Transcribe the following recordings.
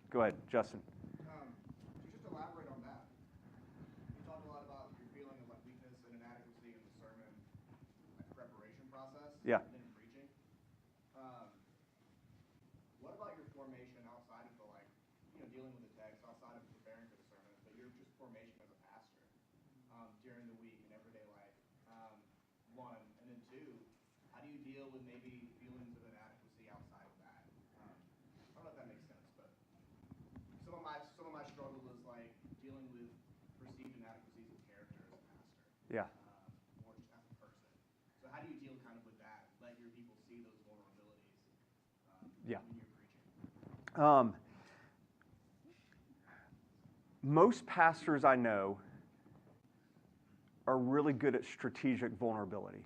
Go ahead, Justin. To just elaborate on that, you talked a lot about your feeling of like weakness and inadequacy in the sermon like preparation process. Yeah. And in preaching. What about your formation outside of the dealing with the text, outside of preparing for the sermon, but your just formation as a pastor during the week and everyday life? One, and then two, how do you deal with maybe feelings of inadequacy outside of that? I don't know if that makes sense, but some of my struggle is like dealing with perceived inadequacies of character as a pastor. Yeah. Or just as a person. So how do you deal kind of with that? Let your people see those vulnerabilities Yeah. when you're preaching? Most pastors I know are really good at strategic vulnerability.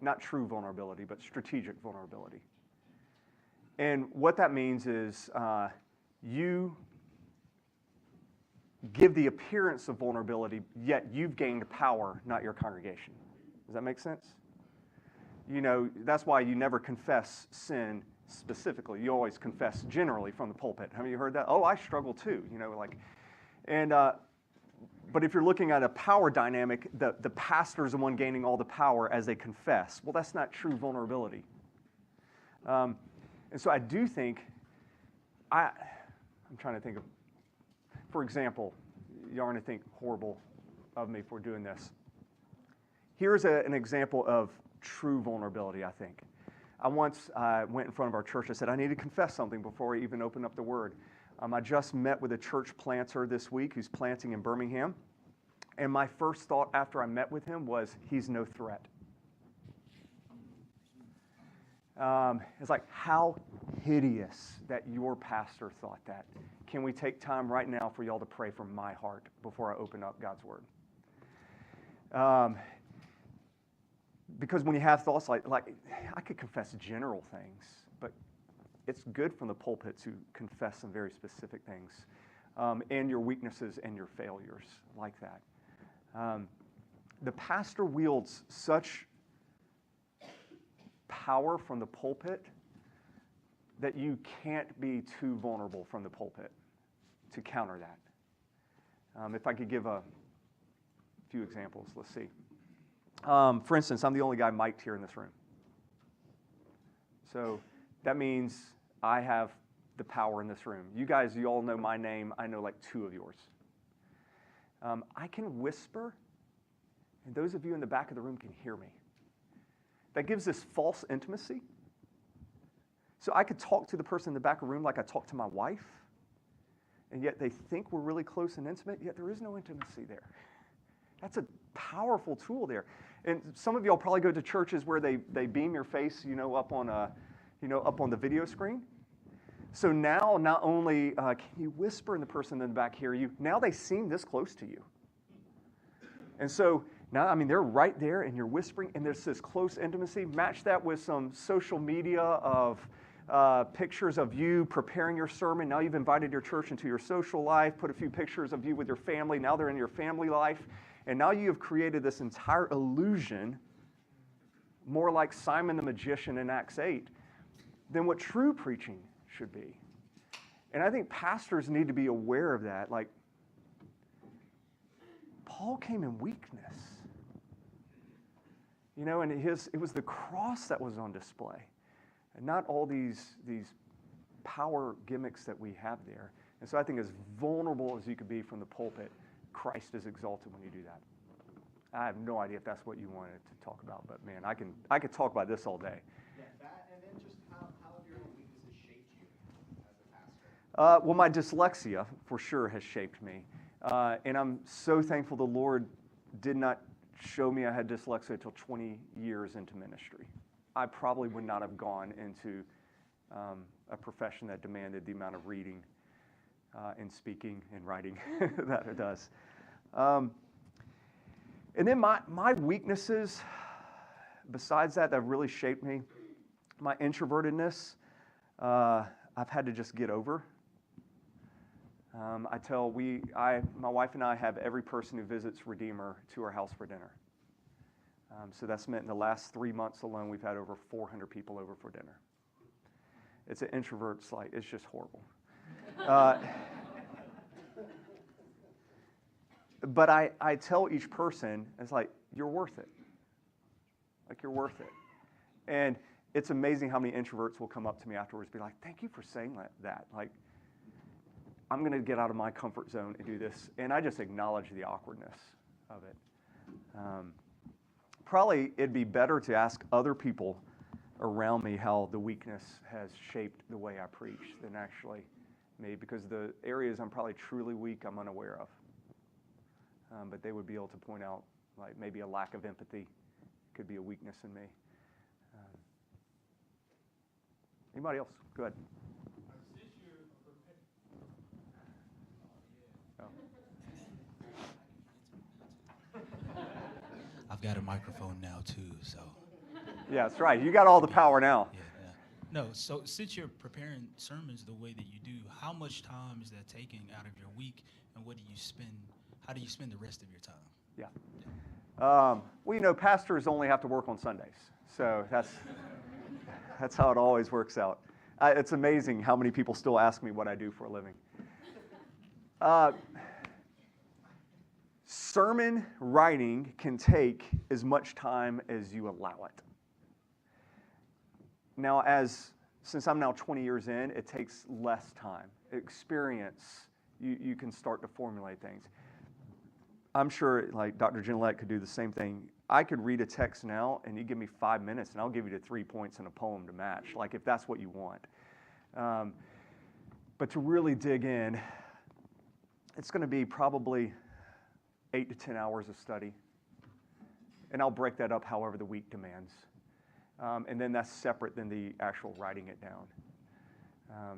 Not true vulnerability, but strategic vulnerability. And what that means is you give the appearance of vulnerability, yet you've gained power, not your congregation. Does that make sense? You know, that's why you never confess sin specifically. You always confess generally from the pulpit. Have you heard that? Oh, I struggle too. You know, like, and but if you're looking at a power dynamic, the pastor's the one gaining all the power as they confess. Well, that's not true vulnerability. And so I do think, I'm trying to think of, for example, y'all are going to think horrible of me for doing this. Here's an example of true vulnerability, I think. I once went in front of our church. I said, I need to confess something before I even open up the Word. I just met with a church planter this week who's planting in Birmingham. And my first thought after I met with him was, he's no threat. It's like, how hideous that your pastor thought that. Can we take time right now for y'all to pray from my heart before I open up God's Word? Because when you have thoughts like I could confess general things, but it's good from the pulpit to confess some very specific things, and your weaknesses and your failures like that. The pastor wields such power from the pulpit that you can't be too vulnerable from the pulpit to counter that. If I could give a few examples, let's see. For instance, I'm the only guy mic'd here in this room. So that means I have the power in this room. You guys, you all know my name. I know like two of yours. I can whisper, and those of you in the back of the room can hear me. That gives this false intimacy. So I could talk to the person in the back of the room like I talk to my wife, and yet they think we're really close and intimate, yet there is no intimacy there. That's a powerful tool there. And some of y'all probably go to churches where they beam your face, up on the video screen. So now not only can you whisper and the person in the back hear you, now they seem this close to you. And so now, they're right there and you're whispering and there's this close intimacy. Match that with some social media of pictures of you preparing your sermon. Now you've invited your church into your social life, put a few pictures of you with your family. Now they're in your family life. And now you have created this entire illusion, more like Simon the magician in Acts 8, than what true preaching should be. And I think pastors need to be aware of that. Like, Paul came in weakness. And it was the cross that was on display, and not all these power gimmicks that we have there. And so I think as vulnerable as you could be from the pulpit, Christ is exalted when you do that. I have no idea if that's what you wanted to talk about, but man, I could talk about this all day. Yeah, that, and then just how have your weaknesses shaped you as a pastor? Well, my dyslexia for sure has shaped me, and I'm so thankful the Lord did not show me I had dyslexia until 20 years into ministry. I probably would not have gone into a profession that demanded the amount of reading and speaking and writing that it does. And then my weaknesses, besides that really shaped me, my introvertedness, I've had to just get over. My wife and I have every person who visits Redeemer to our house for dinner. So that's meant in the last 3 months alone, we've had over 400 people over for dinner. It's an introvert's it's just horrible. But I tell each person, it's like, you're worth it. Like, you're worth it. And it's amazing how many introverts will come up to me afterwards and be like, thank you for saying that. Like, I'm going to get out of my comfort zone and do this. And I just acknowledge the awkwardness of it. Probably it'd be better to ask other people around me how the weakness has shaped the way I preach than actually me, because the areas I'm probably truly weak, I'm unaware of. But they would be able to point out, like, maybe a lack of empathy could be a weakness in me. Anybody else? Go ahead. I've got a microphone now too, so. Yeah, that's right. You got all the power now. Yeah. No, so since you're preparing sermons the way that you do, how much time is that taking out of your week, and how do you spend the rest of your time? Yeah. Well, pastors only have to work on Sundays, so that's how it always works out. It's amazing how many people still ask me what I do for a living. Sermon writing can take as much time as you allow it. Now, since I'm now 20 years in, it takes less time. Experience, you can start to formulate things. I'm sure, like, Dr. Gillette could do the same thing. I could read a text now, and you give me 5 minutes, and I'll give you the 3 points in a poem to match, like, if that's what you want. But to really dig in, it's going to be probably 8 to 10 hours of study. And I'll break that up however the week demands. And then that's separate than the actual writing it down.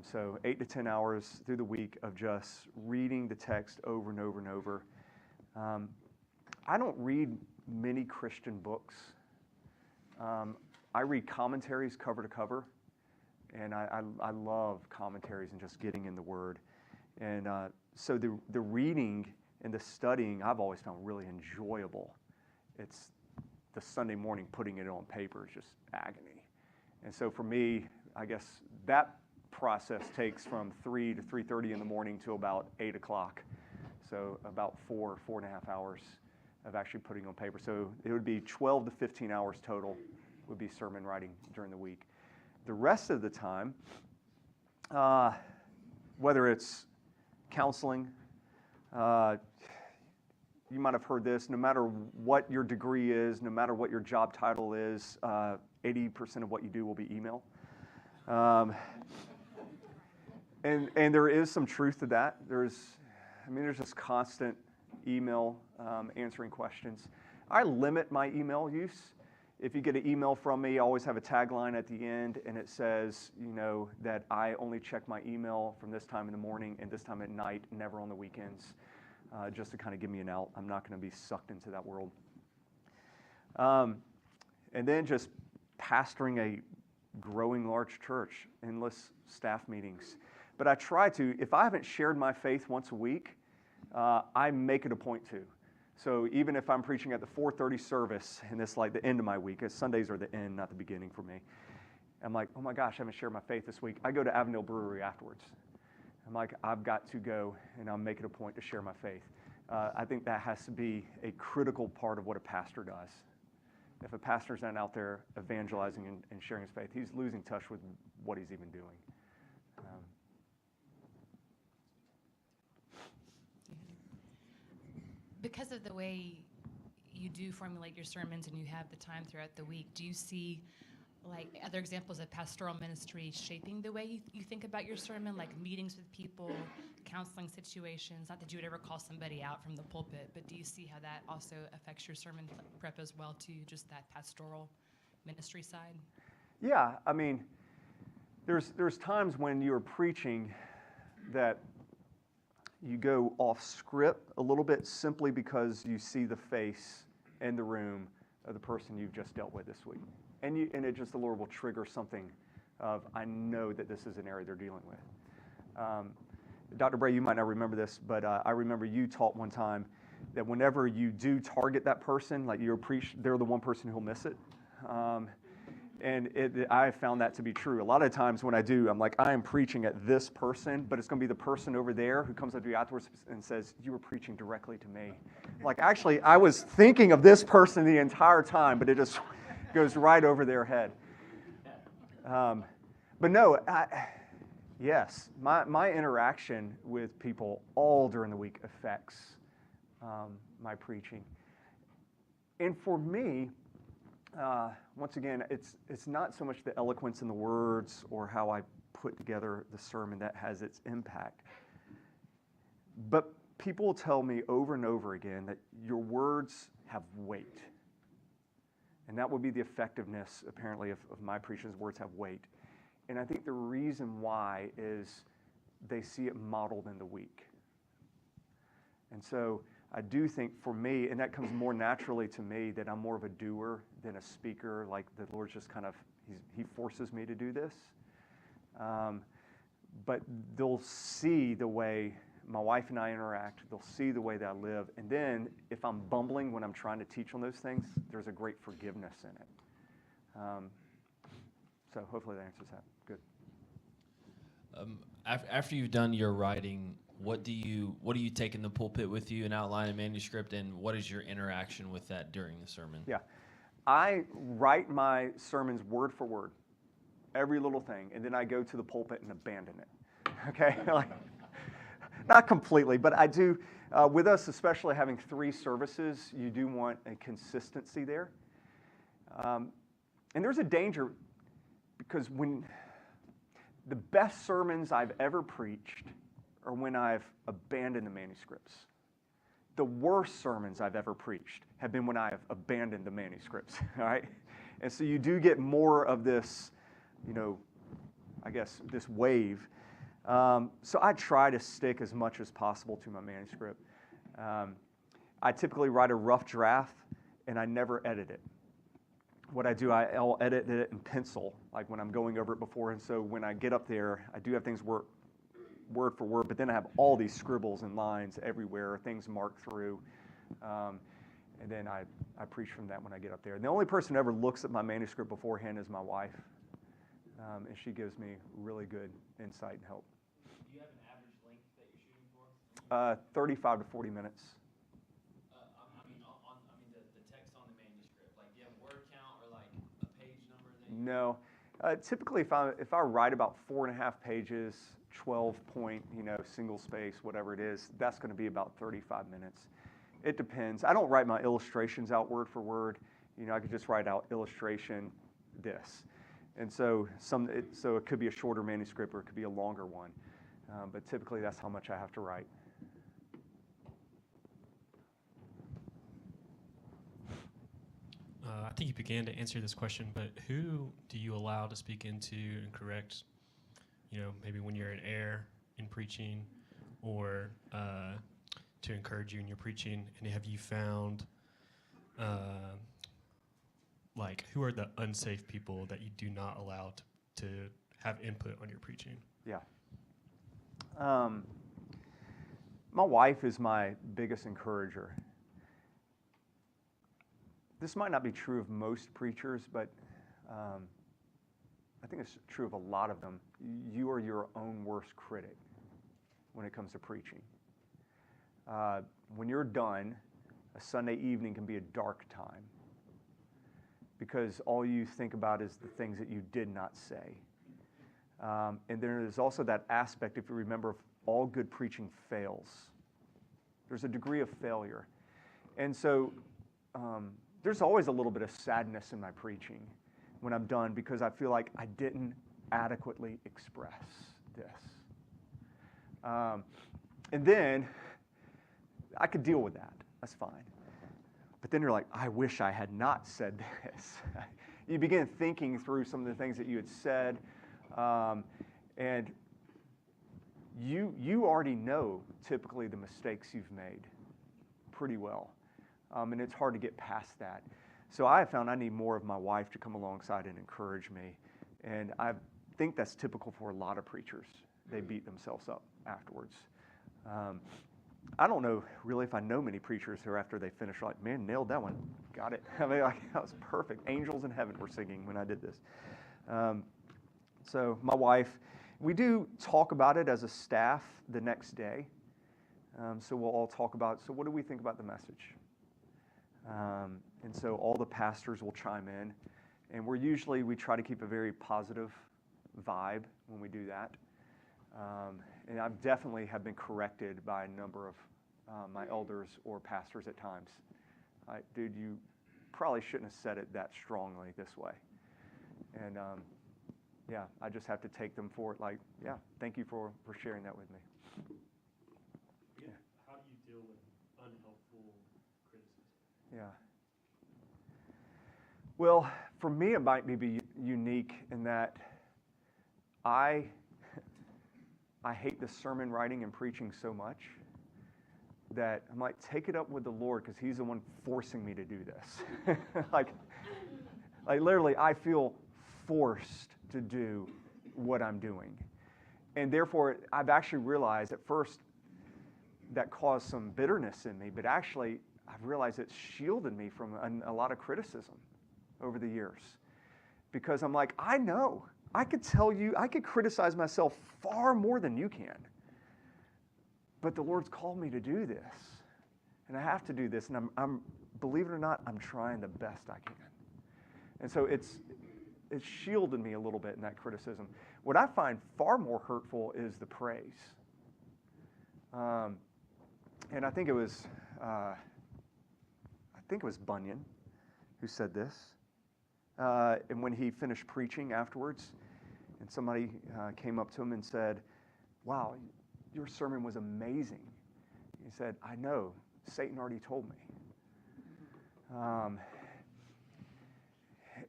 So 8 to 10 hours through the week of just reading the text over and over and over. I don't read many Christian books. I read commentaries cover to cover. And I love commentaries and just getting in the Word. And so the reading and the studying I've always found really enjoyable. It's the Sunday morning putting it on paper is just agony. And so for me, I guess that process takes from 3 to 3:30 in the morning to about 8 o'clock. So about 4.5 hours of actually putting on paper. So it would be 12 to 15 hours total would be sermon writing during the week. The rest of the time, whether it's counseling, you might have heard this, no matter what your degree is, no matter what your job title is, 80% of what you do will be email. And there is some truth to that. There's just constant email answering questions. I limit my email use. If you get an email from me, I always have a tagline at the end, and it says, that I only check my email from this time in the morning and this time at night, never on the weekends, just to kind of give me an out. I'm not going to be sucked into that world. And then just pastoring a growing large church, endless staff meetings. But I try to, if I haven't shared my faith once a week, I make it a point to. So even if I'm preaching at the 4:30 service, and it's like the end of my week, as Sundays are the end, not the beginning for me, I'm like, oh my gosh, I haven't shared my faith this week. I go to Avondale Brewery afterwards. I'm like, I've got to go, and I'll make it a point to share my faith. I think that has to be a critical part of what a pastor does. If a pastor's not out there evangelizing and sharing his faith, he's losing touch with what he's even doing. Because of the way you do formulate your sermons and you have the time throughout the week, do you see like other examples of pastoral ministry shaping the way you think about your sermon, like meetings with people, counseling situations? Not that you would ever call somebody out from the pulpit, but do you see how that also affects your sermon prep as well, too, just that pastoral ministry side? Yeah, there's times when you're preaching that you go off script a little bit simply because you see the face in the room of the person you've just dealt with this week. And the Lord will trigger something of, I know that this is an area they're dealing with. Dr. Bray, you might not remember this, but I remember you taught one time that whenever you do target that person, like you're they're the one person who'll miss it. And I found that to be true. A lot of times when I do, I'm like, I am preaching at this person, but it's going to be the person over there who comes up to you afterwards and says, you were preaching directly to me. Like, actually, I was thinking of this person the entire time, but it just goes right over their head. But no, yes, my interaction with people all during the week affects my preaching. And for me, once again, it's not so much the eloquence in the words or how I put together the sermon that has its impact. But people will tell me over and over again that your words have weight. And that would be the effectiveness, apparently, of my preaching. Words have weight. And I think the reason why is they see it modeled in the week. And so I do think for me, and that comes more naturally to me, that I'm more of a doer than a speaker. Like the Lord just kind of, he forces me to do this. But they'll see the way my wife and I interact. They'll see the way that I live. And then if I'm bumbling when I'm trying to teach on those things, there's a great forgiveness in it. So hopefully that answers that. Good. After you've done your writing, what do you take in the pulpit with you, an outline, a manuscript, and what is your interaction with that during the sermon? Yeah. I write my sermons word for word, every little thing, and then I go to the pulpit and abandon it. Okay? Like, not completely, but I do. With us, especially having 3 services, you do want a consistency there. And there's a danger because when the best sermons I've ever preached are when I've abandoned the manuscripts. The worst sermons I've ever preached have been when I've abandoned the manuscripts, all right? And so you do get more of this, I guess, this wave. So I try to stick as much as possible to my manuscript. I typically write a rough draft, and I never edit it. What I do, I'll edit it in pencil, like when I'm going over it before. And so when I get up there, I do have things word for word, but then I have all these scribbles and lines everywhere, things marked through. And then I preach from that when I get up there. And the only person who ever looks at my manuscript beforehand is my wife. And she gives me really good insight and help. Do you have an average length that you're shooting for? 35 to 40 minutes. The text on the manuscript. Like, do you have a word count or like a page number? No. Typically, if I write about 4.5 pages, 12-point, single space, whatever it is, that's going to be about 35 minutes. It depends. I don't write my illustrations out word for word. I could just write out illustration this. And so it could be a shorter manuscript or it could be a longer one. But typically that's how much I have to write. I think you began to answer this question, but who do you allow to speak into and correct, maybe when you're in error in preaching or to encourage you in your preaching? And have you found, who are the unsafe people that you do not allow to have input on your preaching? Yeah. My wife is my biggest encourager. This might not be true of most preachers, but I think it's true of a lot of them. You are your own worst critic when it comes to preaching. When you're done, a Sunday evening can be a dark time because all you think about is the things that you did not say. And there's also that aspect, if you remember, all good preaching fails. There's a degree of failure. And so there's always a little bit of sadness in my preaching when I'm done because I feel like I didn't adequately express this. And then I could deal with that. That's fine. But then you're like, I wish I had not said this. You begin thinking through some of the things that you had said, and you already know typically the mistakes you've made pretty well. And it's hard to get past that. So I have found I need more of my wife to come alongside and encourage me. And I think that's typical for a lot of preachers. They beat themselves up afterwards. I don't know really if I know many preachers who after they finish are like, man, nailed that one. got it. I mean, like, that was perfect. Angels in heaven were singing when I did this. So my wife, we do talk about it as a staff the next day. So we'll all talk about, so what do we think about the message? And so all the pastors will chime in. And we try to keep a very positive vibe when we do that. And I've definitely have been corrected by a number of my elders or pastors at times. Dude, you probably shouldn't have said it that strongly this way. And yeah, I just have to take them for it. Like, yeah, thank you for sharing that with me. Yeah. How do you deal with unhelpful criticism? Yeah. Well, for me, it might be unique in that I hate the sermon writing and preaching so much that I'm like, take it up with the Lord because He's the one forcing me to do this. like literally, I feel forced to do what I'm doing. And therefore, I've actually realized at first that caused some bitterness in me, but actually, I've realized it's shielded me from a lot of criticism over the years. Because I'm like, I know, I could tell you, I could criticize myself far more than you can. But the Lord's called me to do this. And I have to do this. And I'm believe it or not, I'm trying the best I can. And so it's shielded me a little bit in that criticism. What I find far more hurtful is the praise. And I think it was Bunyan who said this. And when he finished preaching afterwards, and somebody came up to him and said, "Wow, your sermon was amazing." He said, "I know, Satan already told me."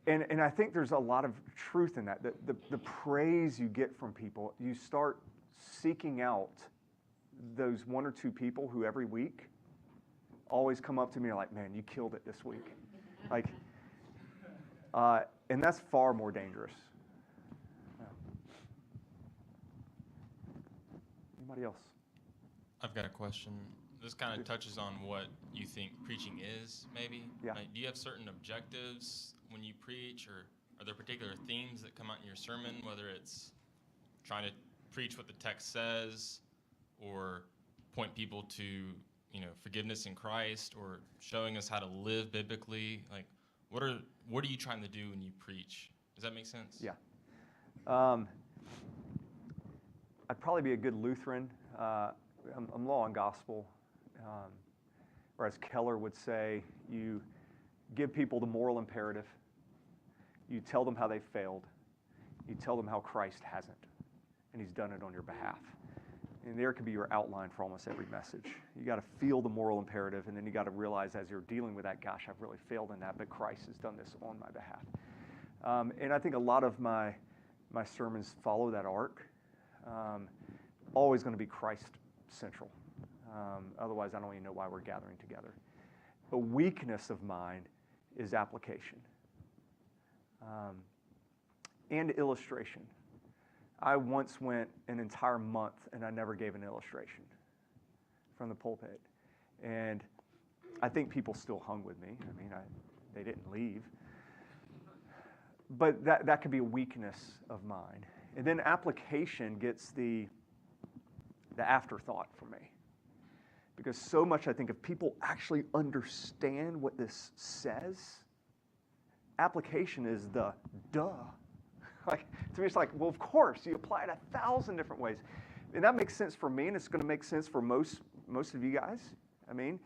And I think there's a lot of truth in that. The praise you get from people, you start seeking out those one or two people who every week always come up to me and are like, "Man, you killed it this week." Like, and that's far more dangerous. Anybody else? I've got a question. This kind of touches on what you think preaching is, maybe. Yeah. Like, do you have certain objectives when you preach, or are there particular themes that come out in your sermon, whether it's trying to preach what the text says, or point people to, forgiveness in Christ, or showing us how to live biblically? Like, what are you trying to do when you preach? Does that make sense? Yeah. I'd probably be a good Lutheran. I'm law and gospel. Or as Keller would say, you give people the moral imperative. You tell them how they failed. You tell them how Christ hasn't, and He's done it on your behalf. And there could be your outline for almost every message. You got to feel the moral imperative, and then you got to realize as you're dealing with that, gosh, I've really failed in that, but Christ has done this on my behalf. And I think a lot of my sermons follow that arc. Always going to be Christ central. Otherwise, I don't even know why we're gathering together. A weakness of mine is application and illustration. I once went an entire month and I never gave an illustration from the pulpit. And I think people still hung with me. I mean, they didn't leave. But that could be a weakness of mine. And then application gets the afterthought for me. Because so much, I think, if people actually understand what this says, application is the duh. Like, to me, it's like, well, of course, you apply it 1,000 different ways. And that makes sense for me, and it's going to make sense for most of you guys. I mean,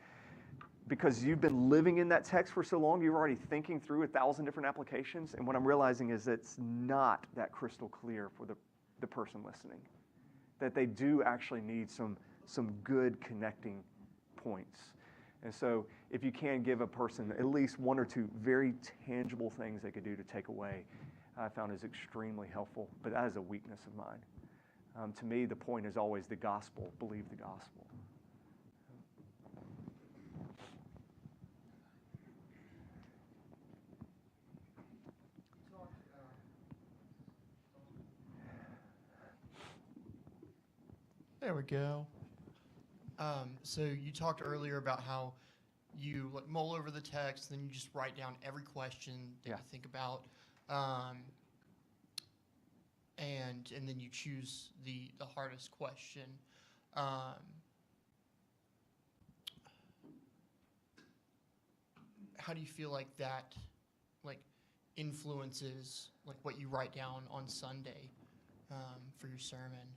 because you've been living in that text for so long, you're already thinking through 1,000 different applications. And what I'm realizing is it's not that crystal clear for the person listening. That they do actually need some good connecting points. And so if you can give a person at least one or two very tangible things they could do to take away, I found is extremely helpful. But that is a weakness of mine. To me, the point is always the gospel. Believe the gospel. There we go. So you talked earlier about how you like mull over the text, then you just write down every question that Yeah. you think about, and then you choose the hardest question. How do you feel like that influences like what you write down on Sunday for your sermon?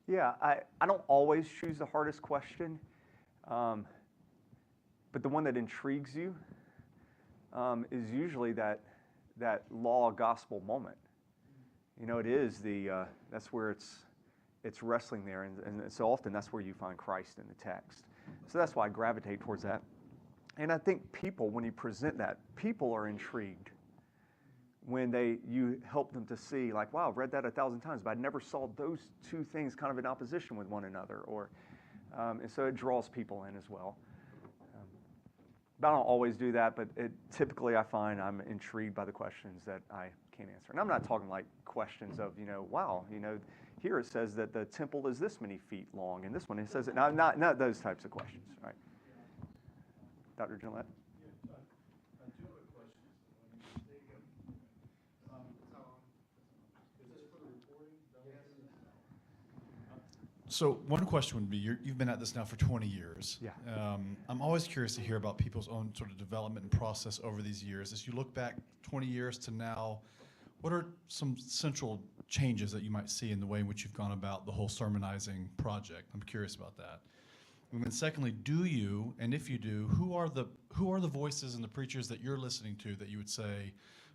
Yeah, I don't always choose the hardest question, but the one that intrigues you is usually that law gospel moment. You know, it is that's where it's wrestling there, and so often that's where you find Christ in the text. So that's why I gravitate towards that. And I think people, when you present that, people are intrigued when you help them to see, like, wow, I've read that 1,000 times, but I never saw those two things kind of in opposition with one another. And so it draws people in as well. But I don't always do that, but typically I find I'm intrigued by the questions that I can't answer. And I'm not talking like questions of, wow, here it says that the temple is this many feet long, and this one it says it. Not those types of questions, right? Dr. Gillette? Yeah, I do have a question. When you take is this for the recording? So one question would be, you've been at this now for 20 years. Yeah. I'm always curious to hear about people's own sort of development and process over these years. As you look back 20 years to now, what are some central changes that you might see in the way in which you've gone about the whole sermonizing project? I'm curious about that. And then secondly, do you, and if you do, who are the voices and the preachers that you're listening to that you would say,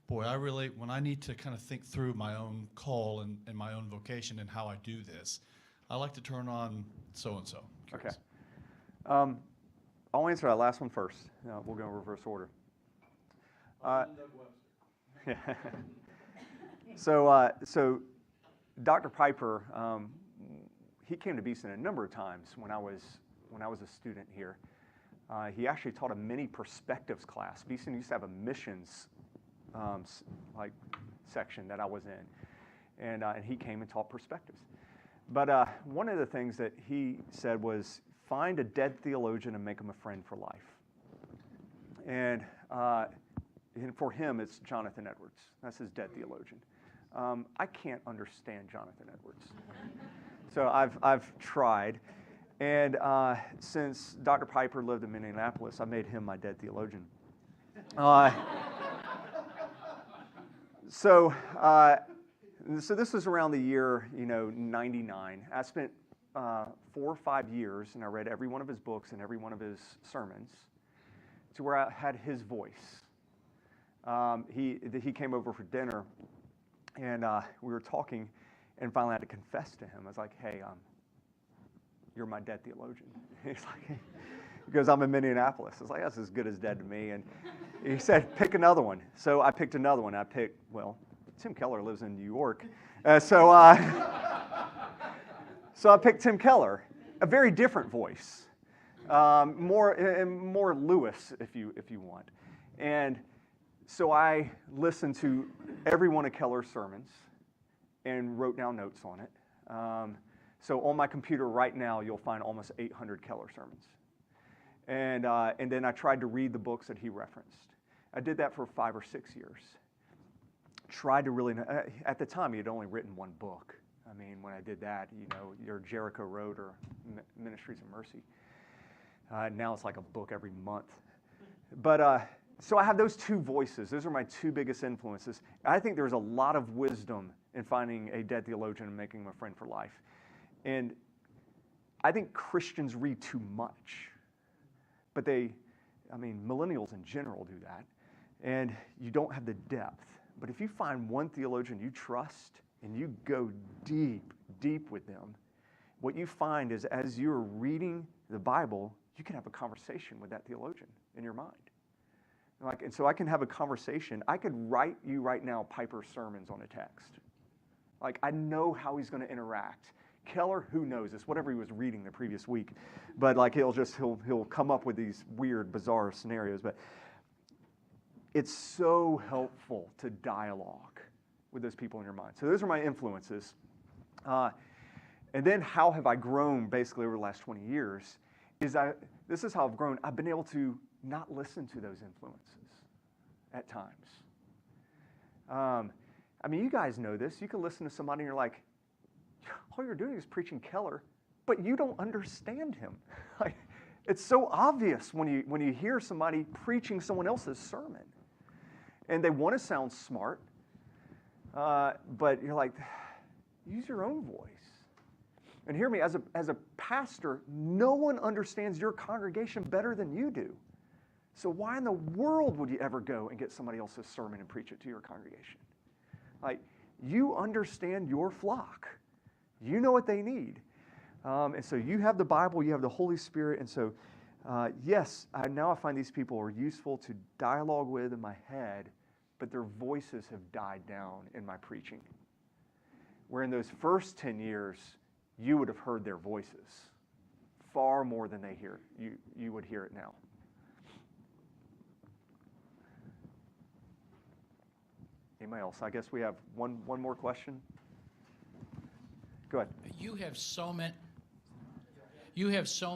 boy, I really, when I need to kind of think through my own call and my own vocation and how I do this, I like to turn on so-and-so. Okay. I'll answer that last one first. We'll go in reverse order. Yeah. So Dr. Piper, he came to Beeson a number of times when I was a student here. He actually taught a mini perspectives class. Beeson used to have a missions section that I was in, and he came and taught perspectives. But one of the things that he said was, find a dead theologian and make him a friend for life. And for him, it's Jonathan Edwards. That's his dead theologian. I can't understand Jonathan Edwards. So I've tried. And since Dr. Piper lived in Minneapolis, I made him my dead theologian. So this was around the year, 99. I spent 4 or 5 years, and I read every one of his books and every one of his sermons, to where I had his voice. He came over for dinner, and we were talking, and finally I had to confess to him. I was like, hey, you're my dead theologian. He's like, because I'm in Minneapolis. I was like, that's as good as dead to me. And he said, pick another one. So I picked another one. Tim Keller lives in New York. So I picked Tim Keller, a very different voice, more Lewis, if you want. And so I listened to every one of Keller's sermons and wrote down notes on it. So on my computer right now, you'll find almost 800 Keller sermons. And then I tried to read the books that he referenced. I did that for 5 or 6 years. Tried to really, at the time, he had only written one book. I mean, when I did that, your Jericho Road or Ministries of Mercy. Now it's like a book every month. But so I have those two voices. Those are my two biggest influences. I think there's a lot of wisdom in finding a dead theologian and making him a friend for life. And I think Christians read too much. But millennials in general do that. And you don't have the depth. But if you find one theologian you trust and you go deep, deep with them, what you find is as you're reading the Bible, you can have a conversation with that theologian in your mind. And so I can have a conversation. I could write you right now Piper's sermons on a text. I know how he's going to interact. Keller, who knows? It's whatever he was reading the previous week. But he'll come up with these weird, bizarre scenarios. But it's so helpful to dialogue with those people in your mind. So those are my influences. And then how have I grown basically over the last 20 years is this is how I've grown. I've been able to not listen to those influences at times. I mean, you guys know this. You can listen to somebody and you're like, all you're doing is preaching Keller, but you don't understand him. Like, it's so obvious when you hear somebody preaching someone else's sermon. And they want to sound smart, but you're like, use your own voice. And hear me, as a pastor, no one understands your congregation better than you do. So why in the world would you ever go and get somebody else's sermon and preach it to your congregation? Like, you understand your flock. You know what they need. And so you have the Bible, you have the Holy Spirit, and so yes, now I find these people are useful to dialogue with in my head, but their voices have died down in my preaching. Where in those first 10 years, you would have heard their voices far more than they hear. You would hear it now. Anybody else? I guess we have one more question. Go ahead. You have so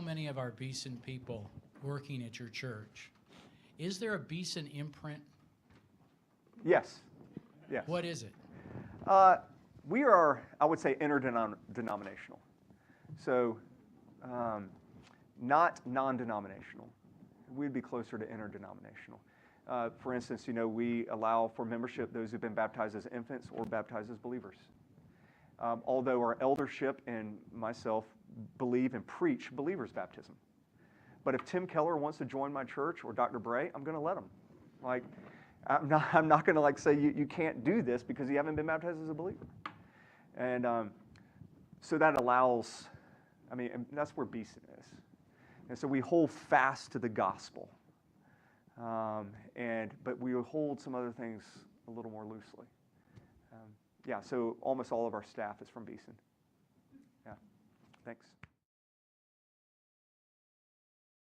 many of our Beeson people working at your church. Is there a Beeson imprint? Yes. Yes. What is it? We are, I would say, interdenominational. So, not non-denominational. We'd be closer to interdenominational. For instance, we allow for membership those who've been baptized as infants or baptized as believers. Although our eldership and myself believe and preach believers' baptism. But if Tim Keller wants to join my church or Dr. Bray, I'm going to let him. Like, I'm not going to say you can't do this because you haven't been baptized as a believer. And so that allows, and that's where Beeson is. And so we hold fast to the gospel. But we hold some other things a little more loosely. So almost all of our staff is from Beeson. Yeah, thanks.